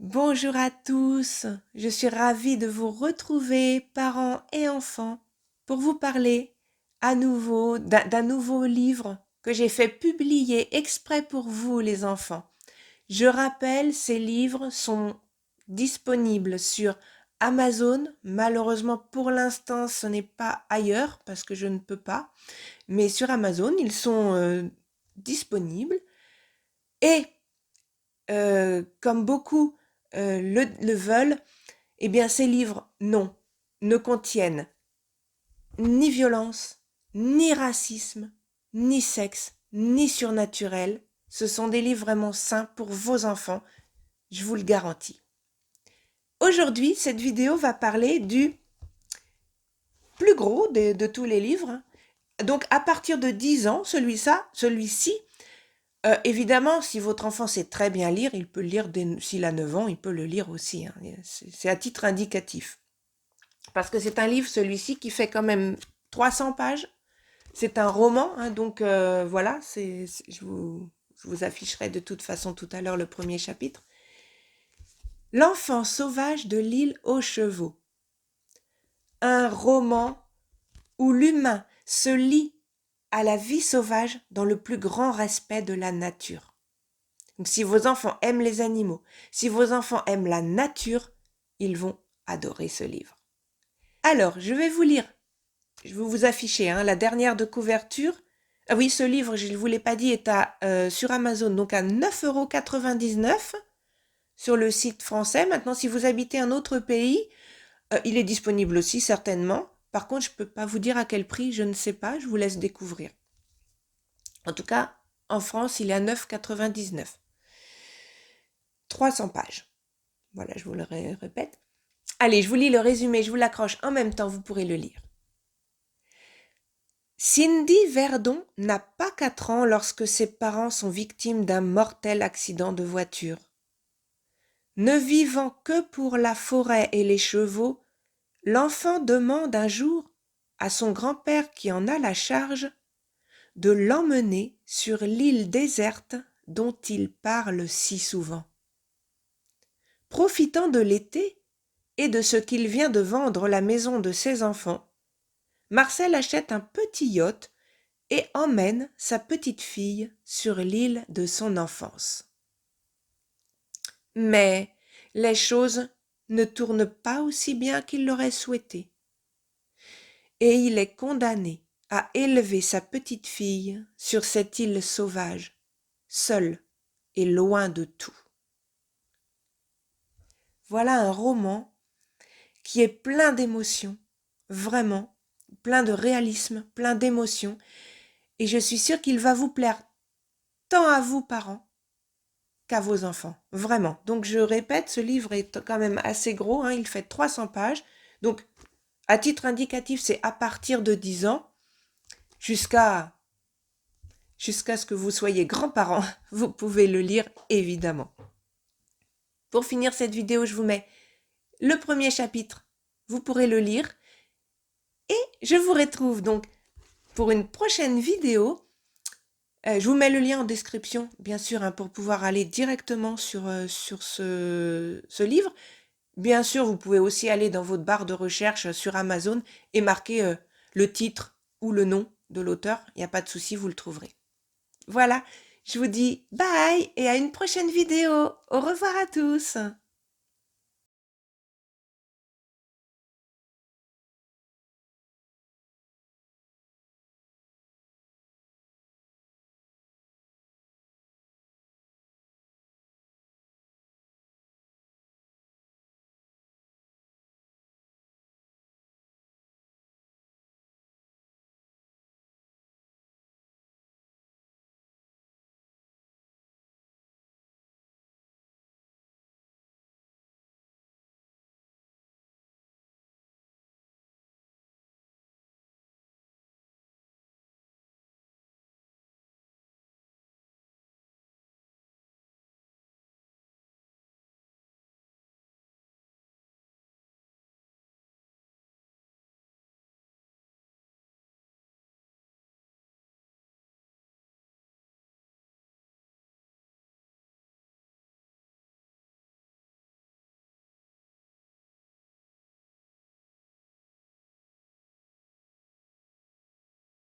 Bonjour à tous, je suis ravie de vous retrouver, parents et enfants, pour vous parler à nouveau d'un nouveau livre que j'ai fait publier exprès pour vous les enfants. Je rappelle, ces livres sont disponibles sur Amazon. Malheureusement, pour l'instant, ce n'est pas ailleurs parce que je ne peux pas, mais sur Amazon, ils sont disponibles. Et comme beaucoup le veulent, eh bien ces livres, non, ne contiennent ni violence, ni racisme, ni sexe, ni surnaturel. Ce sont des livres vraiment sains pour vos enfants, je vous le garantis. Aujourd'hui, cette vidéo va parler du plus gros de tous les livres. Donc à partir de 10 ans, celui-ci, évidemment, si votre enfant sait très bien lire, il peut le lire s'il a 9 ans, il peut le lire aussi, hein. C'est à titre indicatif. Parce que c'est un livre, celui-ci, qui fait quand même 300 pages. C'est un roman, hein, donc voilà, je vous afficherai de toute façon tout à l'heure le premier chapitre. L'enfant sauvage de l'île aux chevaux. Un roman où l'humain se lie à la vie sauvage dans le plus grand respect de la nature. Donc si vos enfants aiment les animaux, si vos enfants aiment la nature, ils vont adorer ce livre. Alors, je vais vous lire, je vais vous afficher la dernière de couverture. Ah oui, ce livre, je ne vous l'ai pas dit, est sur Amazon, donc à 9,99 € sur le site français. Maintenant, si vous habitez un autre pays, il est disponible aussi certainement. Par contre, je ne peux pas vous dire à quel prix, je ne sais pas, je vous laisse découvrir. En tout cas, en France, il est à 9,99 €. 300 pages. Voilà, je vous le répète. Allez, je vous lis le résumé, je vous l'accroche en même temps, vous pourrez le lire. Cindy Verdon n'a pas 4 ans lorsque ses parents sont victimes d'un mortel accident de voiture. Ne vivant que pour la forêt et les chevaux, l'enfant demande un jour à son grand-père qui en a la charge de l'emmener sur l'île déserte dont il parle si souvent. Profitant de l'été et de ce qu'il vient de vendre la maison de ses enfants, Marcel achète un petit yacht et emmène sa petite fille sur l'île de son enfance. Mais les choses ne tournent pas aussi bien qu'il l'aurait souhaité. Et il est condamné à élever sa petite fille sur cette île sauvage, seule et loin de tout. Voilà un roman qui est plein d'émotions, vraiment, plein de réalisme, plein d'émotions, et je suis sûre qu'il va vous plaire tant à vous, parents, qu'à vos enfants, vraiment. Donc je répète, ce livre est quand même assez gros, il fait 300 pages, donc à titre indicatif, c'est à partir de 10 ans, jusqu'à ce que vous soyez grands-parents, vous pouvez le lire, évidemment. Pour finir cette vidéo, je vous mets le premier chapitre, vous pourrez le lire, et je vous retrouve donc pour une prochaine vidéo. Je vous mets le lien en description, bien sûr, pour pouvoir aller directement sur ce livre. Bien sûr, vous pouvez aussi aller dans votre barre de recherche sur Amazon et marquer le titre ou le nom de l'auteur. Il n'y a pas de souci, vous le trouverez. Voilà, je vous dis bye et à une prochaine vidéo. Au revoir à tous.